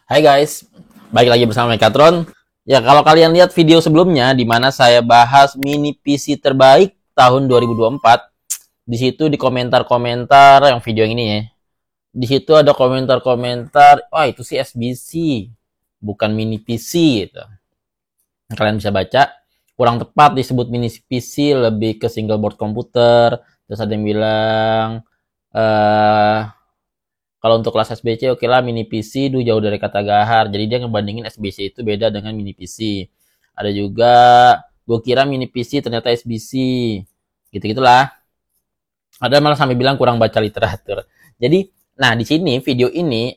Hai guys, balik lagi bersama Mekatron. Ya, kalau kalian lihat video sebelumnya di mana saya bahas mini PC terbaik tahun 2024, di situ di komentar-komentar yang video yang ini ya. Di situ ada komentar-komentar, wah itu sih SBC, bukan mini PC gitu. Kalian bisa baca, kurang tepat disebut mini PC, lebih ke single board komputer. Terus ada yang bilang, eh kalau untuk kelas SBC oke lah, mini PC itu jauh dari kata gahar. Jadi dia ngebandingin SBC itu beda dengan mini PC. Ada juga gue kira mini PC ternyata SBC. Gitu-gitulah. Ada malah sampai bilang kurang baca literatur. Jadi, nah di sini video ini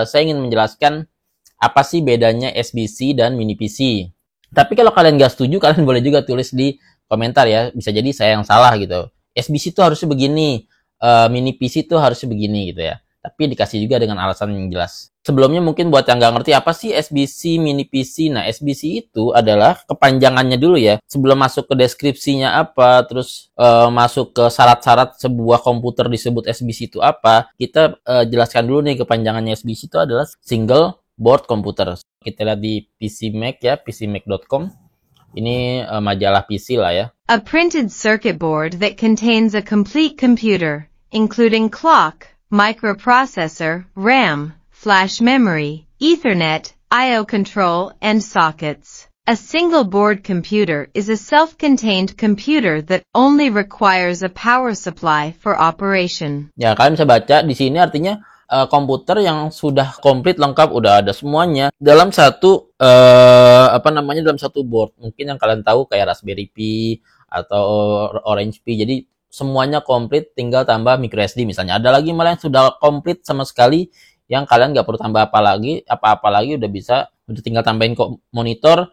saya ingin menjelaskan apa sih bedanya SBC dan mini PC. Tapi kalau kalian gak setuju, kalian boleh juga tulis di komentar ya. Bisa jadi saya yang salah gitu. SBC itu harusnya begini, mini PC itu harusnya begini gitu ya. Tapi dikasih juga dengan alasan yang jelas. Sebelumnya mungkin buat yang nggak ngerti apa sih SBC, mini PC. Nah, SBC itu adalah kepanjangannya dulu ya. Sebelum masuk ke deskripsinya apa, terus masuk ke syarat-syarat sebuah komputer disebut SBC itu apa, kita jelaskan dulu nih kepanjangannya SBC itu adalah single board komputer. Kita lihat di PC Mac ya, pcmac.com. Ini majalah PC lah ya. A printed circuit board that contains a complete computer, including clock, microprocessor, RAM, flash memory, Ethernet, I/O control, and sockets. A single board computer is a self-contained computer that only requires a power supply for operation. Ya, kalian bisa baca di sini artinya komputer yang sudah komplit lengkap, udah ada semuanya dalam satu dalam satu board. Mungkin yang kalian tahu kayak Raspberry Pi atau Orange Pi. Jadi semuanya komplit, tinggal tambah micro SD misalnya. Ada lagi malah yang sudah komplit sama sekali, yang kalian nggak perlu tambah apa-apa lagi, udah tinggal tambahin monitor,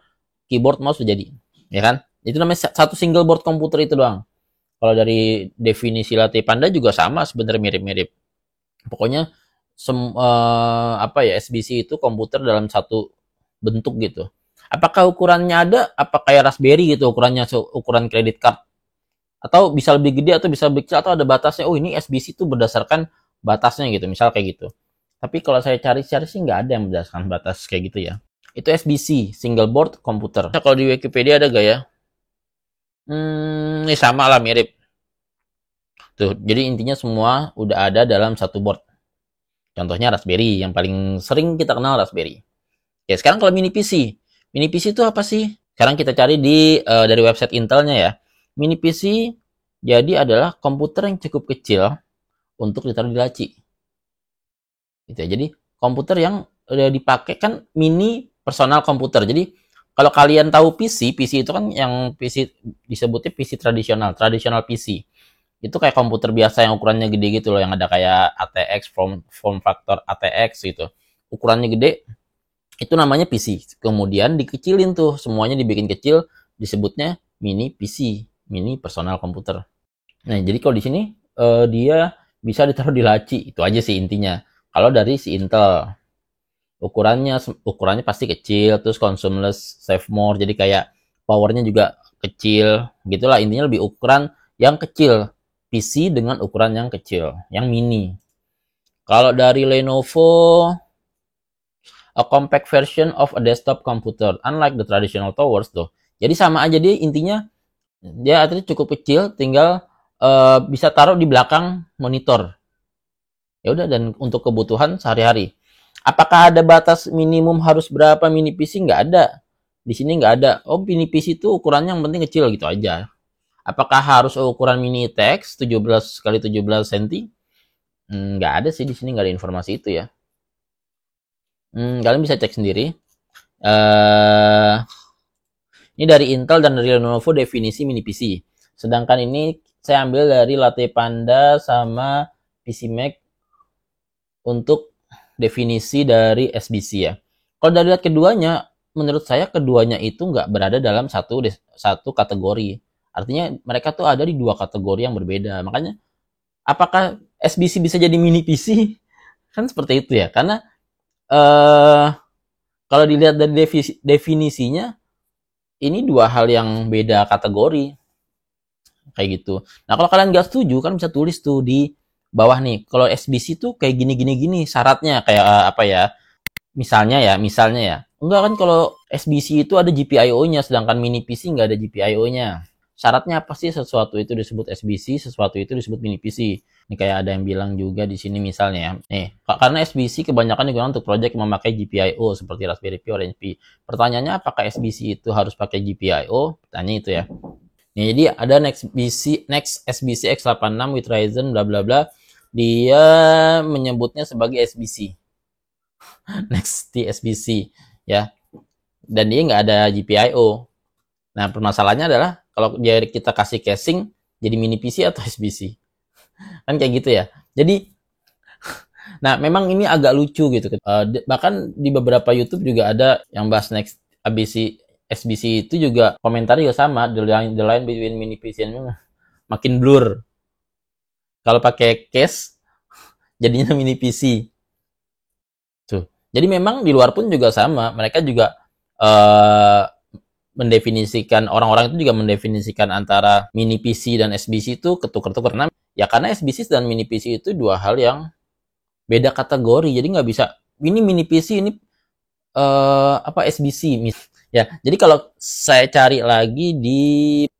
keyboard, mouse udah jadi, ya kan? Itu namanya satu single board komputer itu doang. Kalau dari definisi Latte Panda juga sama, sebenarnya mirip-mirip. Pokoknya SBC itu komputer dalam satu bentuk gitu. Apakah ukurannya ada? Apa kayak Raspberry gitu ukurannya, ukuran kredit card? Atau bisa lebih gede atau bisa lebih kecil atau ada batasnya. Oh, ini SBC itu berdasarkan batasnya gitu, misal kayak gitu. Tapi kalau saya cari-cari sih nggak ada yang berdasarkan batas kayak gitu ya. Itu SBC, single board komputer. Nah, kalau di Wikipedia ada gak ya? Ini sama lah, mirip. Tuh, jadi intinya semua udah ada dalam satu board. Contohnya Raspberry, yang paling sering kita kenal Raspberry. Ya, sekarang kalau mini PC. Mini PC itu apa sih? Sekarang kita cari dari website Intelnya ya. Mini PC jadi adalah komputer yang cukup kecil untuk ditaruh di laci. Gitu ya. Jadi komputer yang udah dipakai kan mini personal komputer. Jadi kalau kalian tahu PC itu kan yang PC disebutnya PC tradisional PC. Itu kayak komputer biasa yang ukurannya gede gitu loh, yang ada kayak ATX, form factor ATX gitu. Ukurannya gede, itu namanya PC. Kemudian dikecilin tuh, semuanya dibikin kecil, disebutnya mini PC, mini personal komputer. Nah, jadi kalau di sini dia bisa ditaruh di laci, itu aja sih intinya. Kalau dari si Intel, ukurannya pasti kecil, terus consumeless, save more, jadi kayak powernya juga kecil, gitulah intinya, lebih ukuran yang kecil. PC dengan ukuran yang kecil, yang mini. Kalau dari Lenovo, a compact version of a desktop computer, unlike the traditional towers tuh. Jadi sama aja, dia intinya dia artinya cukup kecil, tinggal bisa taruh di belakang monitor. Ya udah, dan untuk kebutuhan sehari-hari. Apakah ada batas minimum harus berapa mini PC? Nggak ada. Di sini nggak ada. Oh, mini PC itu ukurannya yang penting kecil gitu aja. Apakah harus ukuran mini text 17 kali 17 cm? Nggak ada sih, di sini nggak ada informasi itu ya. Kalian bisa cek sendiri. Ini dari Intel dan dari Lenovo definisi mini PC. Sedangkan ini saya ambil dari Latte Panda sama PC Mac untuk definisi dari SBC ya. Kalau dari lihat keduanya, menurut saya keduanya itu nggak berada dalam satu kategori. Artinya mereka tuh ada di dua kategori yang berbeda. Makanya apakah SBC bisa jadi mini PC? Kan seperti itu ya. Karena kalau dilihat dari definisinya, ini dua hal yang beda kategori. Kayak gitu. Nah, kalau kalian nggak setuju, kan bisa tulis tuh di bawah nih. Kalau SBC tuh kayak gini syaratnya. Kayak apa ya? misalnya ya, enggak kan kalau SBC itu ada GPIO-nya, sedangkan mini PC nggak ada GPIO-nya. Syaratnya apa sih sesuatu itu disebut SBC, sesuatu itu disebut mini PC? Ini kayak ada yang bilang juga di sini misalnya ya. Nih, karena SBC kebanyakan digunakan untuk project yang memakai GPIO seperti Raspberry Pi, Orange Pi. Pertanyaannya apakah SBC itu harus pakai GPIO? Tanya itu ya. Nih, jadi ada Next SBC X86 with Ryzen bla bla bla. Dia menyebutnya sebagai SBC. Next SBC ya. Dan dia nggak ada GPIO. Nah, permasalahannya adalah kalau kita kasih casing jadi mini PC atau SBC. Kan kayak gitu ya. Jadi nah, memang ini agak lucu gitu. Bahkan di beberapa YouTube juga ada yang bahas Next SBC itu juga komentar juga sama, the line between mini PC and makin blur. Kalau pakai case jadinya mini PC. Tuh. Jadi memang di luar pun juga sama, mereka juga mendefinisikan, orang-orang itu juga mendefinisikan antara mini PC dan SBC itu ketukar-tukar. Karena SBC dan mini PC itu dua hal yang beda kategori. Jadi nggak bisa ini mini PC, ini SBC. Ya, jadi kalau saya cari lagi di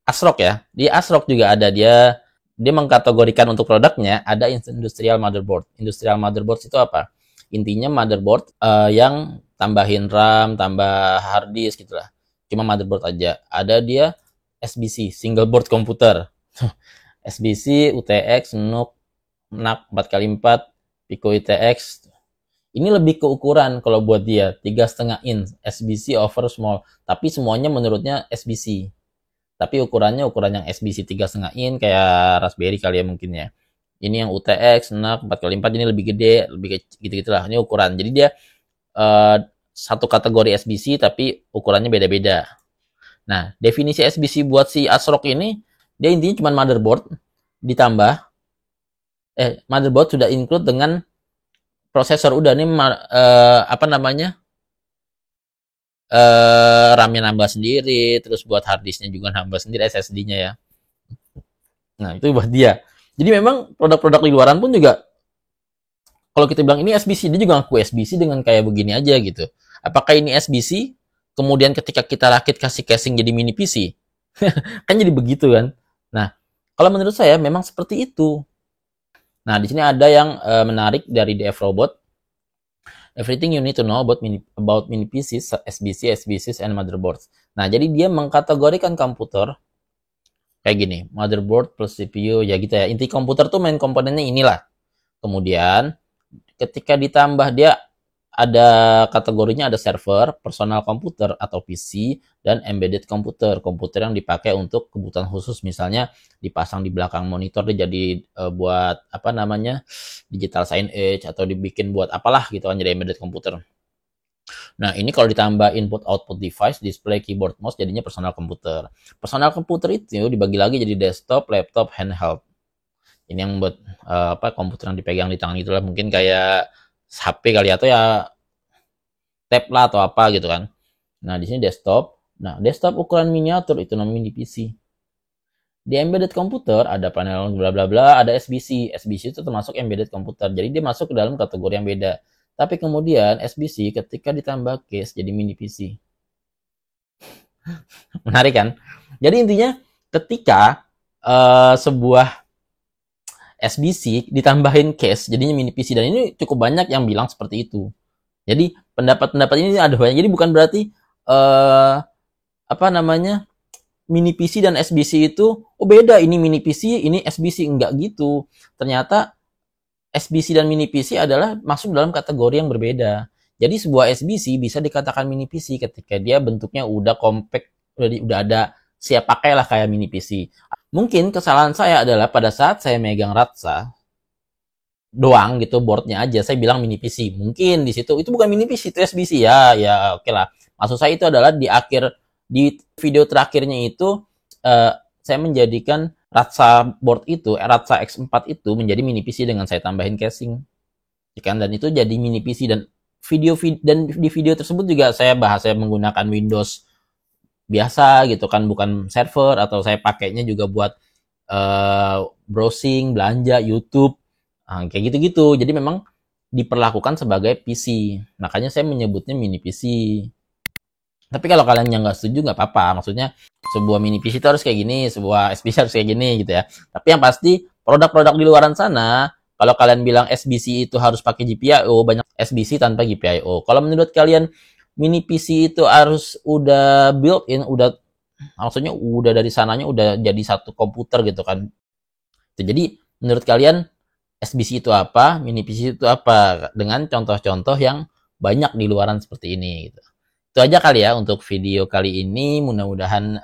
ASRock ya, di ASRock juga ada dia mengkategorikan untuk produknya ada industrial motherboard. Industrial motherboard itu apa? Intinya motherboard yang tambahin RAM, tambah hard disk gitulah. Cuma motherboard aja. Ada dia SBC, single board computer. SBC, UTX, NUC 4x4, Pico ITX. Ini lebih ke ukuran kalau buat dia, 3,5 inch, SBC over small. Tapi semuanya menurutnya SBC. Tapi ukurannya ukuran yang SBC 3,5 inch, kayak Raspberry kali ya mungkin ya. Ini yang UTX, NUC 4x4, ini lebih gede, lebih gitu-gitulah. Ini ukuran. Jadi dia satu kategori SBC tapi ukurannya beda-beda. Nah, definisi SBC buat si ASRock ini, dia intinya cuma motherboard ditambah motherboard sudah include dengan prosesor. Udah nih RAM-nya nambah sendiri, terus buat hard disk-nya juga nambah sendiri, SSD-nya ya. Nah, itu buat dia. Jadi memang produk-produk di luaran pun juga, kalau kita bilang ini SBC, dia juga ngaku SBC dengan kayak begini aja gitu. Apakah ini SBC? Kemudian ketika kita rakit kasih casing jadi mini PC? Kan jadi begitu kan? Nah, kalau menurut saya memang seperti itu. Nah, di sini ada yang menarik dari DF Robot. Everything you need to know about mini PCs, SBC, SBCs, and motherboards. Nah, jadi dia mengkategorikan komputer kayak gini, motherboard plus CPU, ya gitu ya. Inti komputer tuh main komponennya inilah. Kemudian ketika ditambah dia ada kategorinya, ada server, personal komputer atau PC, dan embedded komputer, komputer yang dipakai untuk kebutuhan khusus, misalnya dipasang di belakang monitor, dia jadi buat digital signage, atau dibikin buat apalah gitu kan, jadi embedded komputer. Nah, ini kalau ditambah input output device, display, keyboard, mouse, jadinya personal komputer. Personal komputer itu dibagi lagi jadi desktop, laptop, handheld. Ini yang buat komputer yang dipegang di tangan itulah, mungkin kayak HP kali atau ya tab lah atau apa gitu kan. Nah, di sini desktop. Nah, desktop ukuran miniatur itu namanya mini PC. Di embedded komputer ada panel bla bla bla, ada SBC. SBC itu termasuk embedded komputer. Jadi dia masuk ke dalam kategori yang beda. Tapi kemudian SBC ketika ditambah case jadi mini PC. Menarik kan? Jadi intinya ketika sebuah SBC ditambahin case jadinya mini PC, dan ini cukup banyak yang bilang seperti itu. Jadi pendapat-pendapat ini ada banyak. Jadi bukan berarti mini PC dan SBC itu beda, ini mini PC, ini SBC, enggak gitu. Ternyata SBC dan mini PC adalah masuk dalam kategori yang berbeda. Jadi sebuah SBC bisa dikatakan mini PC ketika dia bentuknya udah compact, udah ada siap pakai lah kayak mini PC. Mungkin kesalahan saya adalah pada saat saya megang Ratsa doang gitu, boardnya aja saya bilang mini PC. Mungkin di situ itu bukan mini PC, itu SBC ya oke lah. Maksud saya itu adalah di video terakhirnya itu saya menjadikan Ratsa board itu, Ratsa X4 itu menjadi mini PC dengan saya tambahin casing. Dan itu jadi mini PC, dan di video tersebut juga saya bahas saya menggunakan Windows biasa gitu kan, bukan server, atau saya pakainya juga buat browsing, belanja, YouTube, kayak gitu-gitu. Jadi memang diperlakukan sebagai PC. Makanya saya menyebutnya mini PC. Tapi kalau kalian yang nggak setuju nggak apa-apa. Maksudnya sebuah mini PC itu harus kayak gini, sebuah SBC harus kayak gini gitu ya. Tapi yang pasti produk-produk di luaran sana, kalau kalian bilang SBC itu harus pakai GPIO, banyak SBC tanpa GPIO. Kalau menurut kalian mini PC itu harus udah built-in, udah maksudnya udah dari sananya udah jadi satu komputer gitu kan. Jadi menurut kalian SBC itu apa, mini PC itu apa, dengan contoh-contoh yang banyak di luaran seperti ini gitu. Itu aja kali ya untuk video kali ini. Mudah-mudahan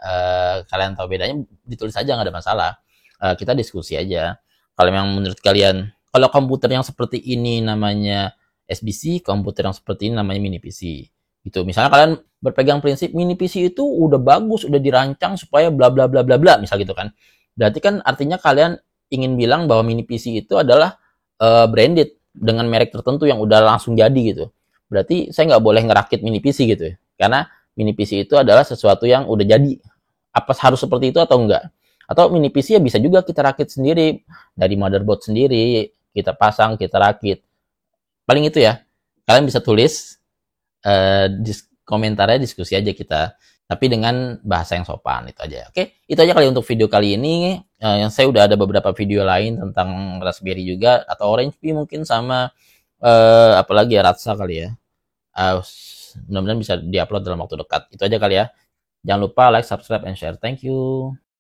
kalian tahu bedanya, ditulis aja nggak ada masalah. Kita diskusi aja. Kalau memang menurut kalian, kalau komputer yang seperti ini namanya SBC, komputer yang seperti ini namanya mini PC. Gitu. Misalnya kalian berpegang prinsip mini PC itu udah bagus, udah dirancang supaya bla bla bla bla bla, misal gitu kan. Berarti kan artinya kalian ingin bilang bahwa mini PC itu adalah branded dengan merek tertentu yang udah langsung jadi gitu. Berarti saya nggak boleh ngerakit mini PC gitu ya. Karena mini PC itu adalah sesuatu yang udah jadi. Apa harus seperti itu atau enggak? Atau mini PC ya bisa juga kita rakit sendiri. Dari motherboard sendiri, kita pasang, kita rakit. Paling itu ya. Kalian bisa tulis komentarnya, diskusi aja kita. Tapi dengan bahasa yang sopan, itu aja. Oke, itu aja kali untuk video kali ini. Yang saya udah ada beberapa video lain tentang Raspberry juga. Atau Orange Pi mungkin sama apalagi ya, Ratsa kali ya. Mudah-mudahan bisa diupload dalam waktu dekat. Itu aja kali ya. Jangan lupa like, subscribe, and share. Thank you.